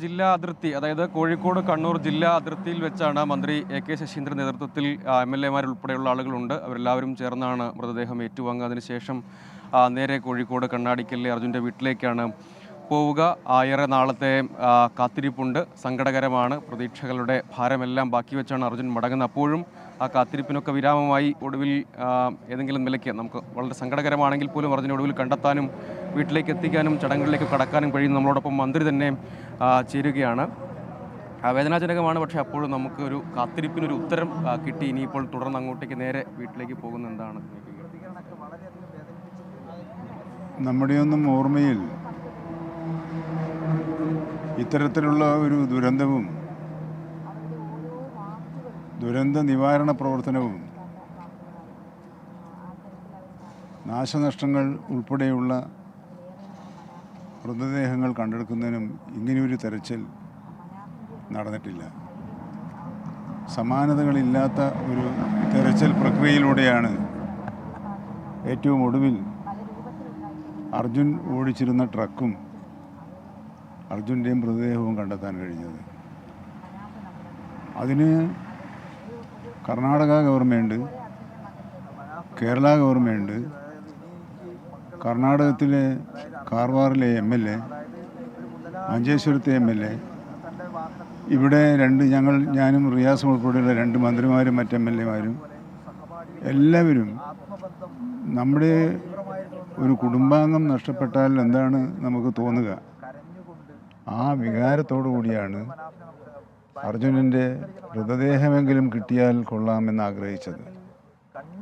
ജില്ലാ അതിർത്തി, അതായത് കോഴിക്കോട് കണ്ണൂർ ജില്ലാ അതിർത്തിയിൽ വെച്ചാണ് മന്ത്രി AK ശശീന്ദ്രൻ നേതൃത്വത്തിൽ MLA ഉൾപ്പെടെയുള്ള ആളുകളുണ്ട്. അവരെല്ലാവരും ചേർന്നാണ് മൃതദേഹം ഏറ്റുവാങ്ങുക. അതിനുശേഷം നേരെ കോഴിക്കോട് കണ്ണാടിക്കലിലെ അർജുൻ്റെ വീട്ടിലേക്കാണ് പോവുക. ഏറെ നാളത്തെ കാത്തിരിപ്പുണ്ട്, സങ്കടകരമാണ്. പ്രതീക്ഷകളുടെ ഭാരമെല്ലാം ബാക്കി വെച്ചാണ് അർജുൻ മടങ്ങുന്നത്. അപ്പോഴും ആ കാത്തിരിപ്പിനൊക്കെ വിരാമമായി. ഒടുവിൽ ഏതെങ്കിലും നിലയ്ക്ക് നമുക്ക് വളരെ സങ്കടകരമാണെങ്കിൽ പോലും അർജുനെ ഒടുവിൽ കണ്ടെത്താനും വീട്ടിലേക്ക് എത്തിക്കാനും ചടങ്ങുകളിലേക്ക് കടക്കാനും കഴിയും. നമ്മളോടൊപ്പം മന്ത്രി തന്നെ ചേരുകയാണ്. വേദനാജനകമാണ്, പക്ഷേ അപ്പോഴും നമുക്ക് ഒരു കാത്തിരിപ്പിനൊരു ഉത്തരം കിട്ടി. ഇനിയിപ്പോൾ തുടർന്ന് അങ്ങോട്ടേക്ക് നേരെ വീട്ടിലേക്ക് പോകുന്ന എന്താണ്? നമ്മുടെയൊന്നും ഓർമ്മയിൽ ഇത്തരത്തിലുള്ള ഒരു ദുരന്തവും ദുരന്ത നിവാരണ പ്രവർത്തനവും നാശനഷ്ടങ്ങൾ ഉൾപ്പെടെയുള്ള മൃതദേഹങ്ങൾ കണ്ടെടുക്കുന്നതിനും ഇങ്ങനെയൊരു തെരച്ചിൽ നടന്നിട്ടില്ല. സമാനതകളില്ലാത്ത ഒരു തെരച്ചിൽ പ്രക്രിയയിലൂടെയാണ് ഏറ്റവും ഒടുവിൽ അർജുൻ ഓടിച്ചിരുന്ന ട്രക്കും അർജുൻ്റെയും മൃതദേഹവും കണ്ടെത്താൻ കഴിഞ്ഞത്. അതിന് കർണാടക ഗവൺമെൻറ്, കേരള ഗവൺമെൻറ്, കർണാടകത്തിലെ കാർവാറിലെ MLA, മഞ്ചേശ്വരത്തെ MLA, ഇവിടെ ഞാനും റിയാസും ഉൾപ്പെടെയുള്ള 2 മന്ത്രിമാരും മറ്റ് MLA മാരും എല്ലാവരും നമ്മുടെ ഒരു കുടുംബാംഗം നഷ്ടപ്പെട്ടാൽ എന്താണ് നമുക്ക് തോന്നുക, ആ വികാരത്തോടു കൂടിയാണ് അർജുനൻ്റെ മൃതദേഹമെങ്കിലും കിട്ടിയാൽ കൊള്ളാമെന്ന് ആഗ്രഹിച്ചത്.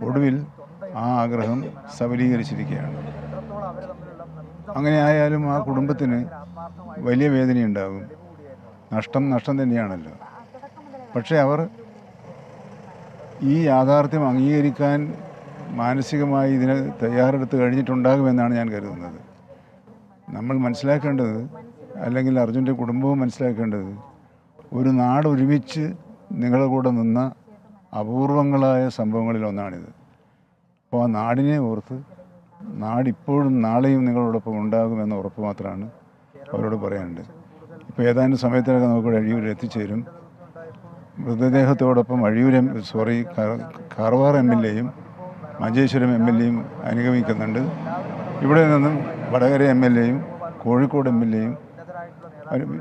ഒടുവിൽ ആ ആഗ്രഹം സബലീകരിച്ചിരിക്കുകയാണ്. അങ്ങനെ ആയാലും ആ കുടുംബത്തിന് വലിയ വേദനയുണ്ടാകും. നഷ്ടം തന്നെയാണല്ലോ. പക്ഷേ അവർ ഈ യാഥാർത്ഥ്യം അംഗീകരിക്കാൻ മാനസികമായി ഇതിന് തയ്യാറെടുത്ത് കഴിഞ്ഞിട്ടുണ്ടാകുമെന്നാണ് ഞാൻ കരുതുന്നത്. നമ്മൾ മനസ്സിലാക്കേണ്ടത്, അല്ലെങ്കിൽ അർജുൻ്റെ കുടുംബവും മനസ്സിലാക്കേണ്ടത്, ഒരു നാട് ഒരുമിച്ച് നിങ്ങളുടെ കൂടെ നിന്ന അപൂർവങ്ങളായ സംഭവങ്ങളിലൊന്നാണിത്. അപ്പോൾ ആ നാടിനെ ഓർത്ത് നാടിപ്പോഴും നാളെയും നിങ്ങളോടൊപ്പം ഉണ്ടാകുമെന്ന ഉറപ്പ് മാത്രമാണ് അവരോട് പറയാനുണ്ട്. ഇപ്പോൾ ഏതാനും സമയത്തിനൊക്കെ നമുക്ക് അഴിയൂർ എത്തിച്ചേരും. മൃതദേഹത്തോടൊപ്പം കാർവാർ MLA-യും മഞ്ചേശ്വരം MLA-യും അനുഗമിക്കുന്നുണ്ട്. ഇവിടെ നിന്നും വടകര MLA-യും കോഴിക്കോട് MLA-യും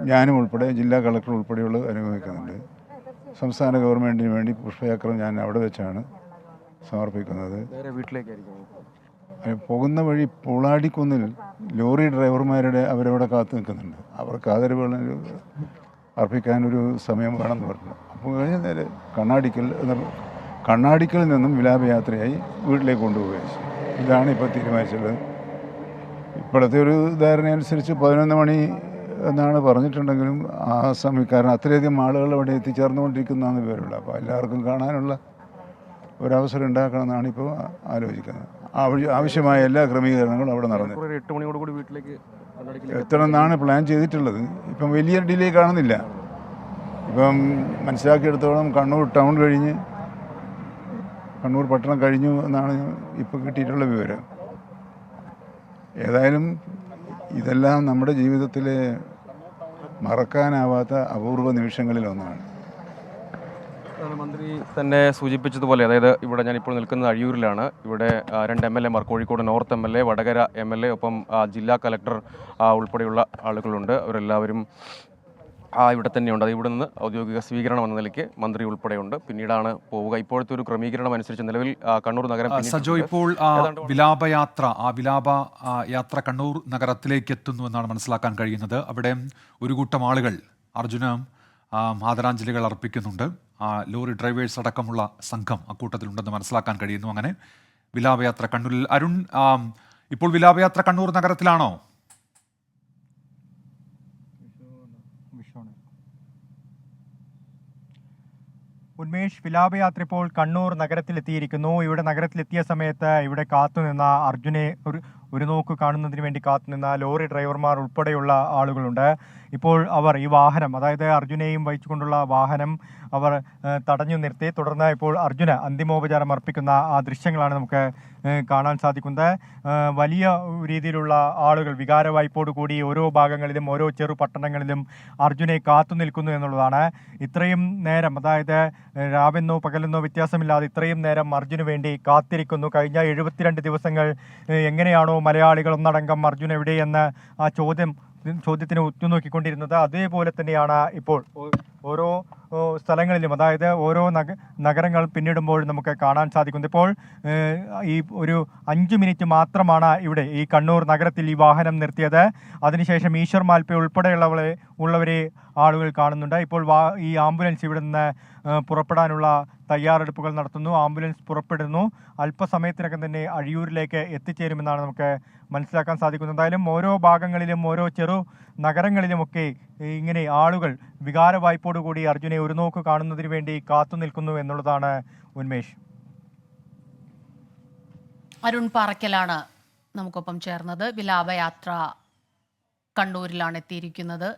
ഞാനും ഉൾപ്പെടെ ജില്ലാ കളക്ടർ ഉൾപ്പെടെയുള്ള അനുഗമിക്കുന്നുണ്ട്. സംസ്ഥാന ഗവൺമെൻറ്റിന് വേണ്ടി പുഷ്പചക്രം ഞാൻ അവിടെ വെച്ചാണ് സമർപ്പിക്കുന്നത്. പോകുന്ന വഴി പൂളാടിക്കുന്നിൽ ലോറി ഡ്രൈവർമാരുടെ അവരവിടെ കാത്തു നിൽക്കുന്നുണ്ട്. അവർക്ക് ആദരവ് അർപ്പിക്കാനൊരു സമയം വേണമെന്ന് പറഞ്ഞു. അപ്പോൾ കഴിഞ്ഞ നേരെ കണ്ണാടിക്കലിൽ നിന്നും വിലാപയാത്രയായി വീട്ടിലേക്ക് കൊണ്ടുപോവുകയും ചെയ്യും. ഇതാണ് ഇപ്പോൾ തീരുമാനിച്ചത്. ഇപ്പോഴത്തെ ഒരു ധാരണ അനുസരിച്ച് 11 മണി എന്നാണ് പറഞ്ഞിട്ടുണ്ടെങ്കിലും ആ സമയക്കാരൻ അത്രയധികം ആളുകൾ അവിടെ എത്തിച്ചേർന്നുകൊണ്ടിരിക്കുന്നതാണ് വിവരമുള്ളത്. അപ്പോൾ എല്ലാവർക്കും കാണാനുള്ള ഒരവസരം ഉണ്ടാക്കണമെന്നാണ് ഇപ്പോൾ ആലോചിക്കുന്നത്. ആവശ്യമായ എല്ലാ ക്രമീകരണങ്ങളും അവിടെ നടന്നു. 8 മണിയോടുകൂടി വീട്ടിലേക്ക് എത്തണമെന്നാണ് പ്ലാൻ ചെയ്തിട്ടുള്ളത്. ഇപ്പം വലിയ ഡിലേ കാണുന്നില്ല. ഇപ്പം മനസ്സിലാക്കിയെടുത്തോളം കണ്ണൂർ പട്ടണം കഴിഞ്ഞു എന്നാണ് ഇപ്പോൾ കിട്ടിയിട്ടുള്ള വിവരം. ഏതായാലും ഇതെല്ലാം നമ്മുടെ ജീവിതത്തിലെ മറക്കാനാവാത്ത അപൂർവ നിമിഷങ്ങളിലൊന്നാണ്. മന്ത്രി തന്നെ സൂചിപ്പിച്ചതുപോലെ, അതായത് ഇവിടെ ഞാനിപ്പോൾ നിൽക്കുന്നത് അഴിയൂരിലാണ്. ഇവിടെ 2 MLA-മാർ, Kozhikode north MLA, Vadakara MLA, ഒപ്പം ജില്ലാ കലക്ടർ ഉൾപ്പെടെയുള്ള ആളുകളുണ്ട്. അവരെല്ലാവരും ഇവിടെ തന്നെയുണ്ട്. അത് ഇവിടെ നിന്ന് ഔദ്യോഗിക സ്വീകരണം എന്ന നിലയ്ക്ക് മന്ത്രി ഉൾപ്പെടെയുണ്ട്. പിന്നീടാണ് പോവുക. ഇപ്പോഴത്തെ ഒരു ക്രമീകരണം അനുസരിച്ച് നിലവിൽ കണ്ണൂർ നഗരം സജോ, ഇപ്പോൾ വിലാപയാത്ര കണ്ണൂർ നഗരത്തിലേക്ക് എത്തുന്നു എന്നാണ് മനസ്സിലാക്കാൻ കഴിയുന്നത്. അവിടെ ഒരു കൂട്ടം ആളുകൾ അർജുന ആദരാഞ്ജലികൾ അർപ്പിക്കുന്നുണ്ട്. ലോറി ഡ്രൈവേഴ്സ് അടക്കമുള്ള സംഘം അക്കൂട്ടത്തിലുണ്ടെന്ന് മനസ്സിലാക്കാൻ കഴിയുന്നു. അങ്ങനെ വിലാപയാത്ര കണ്ണൂരിൽ. അരുൺ, ഇപ്പോൾ വിലാപയാത്ര കണ്ണൂർ നഗരത്തിലാണോ? ഉന്മേഷ്, വിലാപയാത്ര ഇപ്പോൾ കണ്ണൂർ നഗരത്തിലെത്തിയിരിക്കുന്നു. ഇവിടെ നഗരത്തിലെത്തിയ സമയത്ത് ഇവിടെ കാത്തുനിന്ന അർജുനെ ഒരു നോക്ക് കാണുന്നതിന് വേണ്ടി കാത്തുനിന്ന ലോറി ഡ്രൈവർമാർ ഉൾപ്പെടെയുള്ള ആളുകളുണ്ട്. ഇപ്പോൾ അവർ ഈ വാഹനം, അതായത് അർജുനെയും വഹിച്ചുകൊണ്ടുള്ള വാഹനം അവർ തടഞ്ഞു നിർത്തി. തുടർന്ന് ഇപ്പോൾ അർജുന അന്തിമോപചാരം അർപ്പിക്കുന്ന ആ ദൃശ്യങ്ങളാണ് നമുക്ക് കാണാൻ സാധിക്കുന്നത്. വലിയ രീതിയിലുള്ള ആളുകൾ വികാരവായ്പോടു കൂടി ഓരോ ഭാഗങ്ങളിലും ഓരോ ചെറു പട്ടണങ്ങളിലും അർജുനെ കാത്തു നിൽക്കുന്നു എന്നുള്ളതാണ്. ഇത്രയും നേരം, അതായത് രാവെന്നോ പകലെന്നോ വ്യത്യാസമില്ലാതെ ഇത്രയും നേരം അർജുന് വേണ്ടി കാത്തിരിക്കുന്നു. കഴിഞ്ഞ 72 ദിവസങ്ങൾ എങ്ങനെയാണോ മലയാളികൾ ഒന്നടങ്കം അർജുൻ എവിടെയെന്ന് ആ ചോദ്യത്തിന് ഉറ്റുനോക്കിക്കൊണ്ടിരുന്നത്, അതേപോലെ തന്നെയാണ് ഇപ്പോൾ ഓരോ സ്ഥലങ്ങളിലും, അതായത് ഓരോ നഗരങ്ങൾ പിന്നിടുമ്പോൾ നമുക്ക് കാണാൻ സാധിക്കുന്നത്. ഇപ്പോൾ ഈ ഒരു 5 മിനിറ്റ് മാത്രമാണ് ഇവിടെ ഈ കണ്ണൂർ നഗരത്തിൽ ഈ വാഹനം നിർത്തിയത്. അതിനുശേഷം ഈശ്വർ മാൽപ്പെ ഉള്ളവരെ ആളുകൾ കാണുന്നുണ്ട്. ഇപ്പോൾ ഈ ആംബുലൻസ് ഇവിടെ നിന്ന് പുറപ്പെടാനുള്ള തയ്യാറെടുപ്പുകൾ നടത്തുന്നു. ആംബുലൻസ് പുറപ്പെടുന്നു. അല്പസമയത്തിനകം തന്നെ അഴിയൂരിലേക്ക് എത്തിച്ചേരുമെന്നാണ് നമുക്ക് മനസ്സിലാക്കാൻ സാധിക്കുന്നത്. എന്തായാലും ഓരോ ഭാഗങ്ങളിലും ഓരോ ചെറു നഗരങ്ങളിലുമൊക്കെ ഇങ്ങനെ ആളുകൾ വികാരവായ്പോടുകൂടി അർജുനെ ഒരു നോക്ക് കാണുന്നതിന് വേണ്ടി കാത്തു നിൽക്കുന്നു എന്നുള്ളതാണ് ഉന്മേഷ്. അരുൺ പാറയ്ക്കലാണ് നമുക്കൊപ്പം ചേർന്നത്. വിലാപയാത്ര കണ്ണൂരിലാണ് എത്തിയിരിക്കുന്നത്.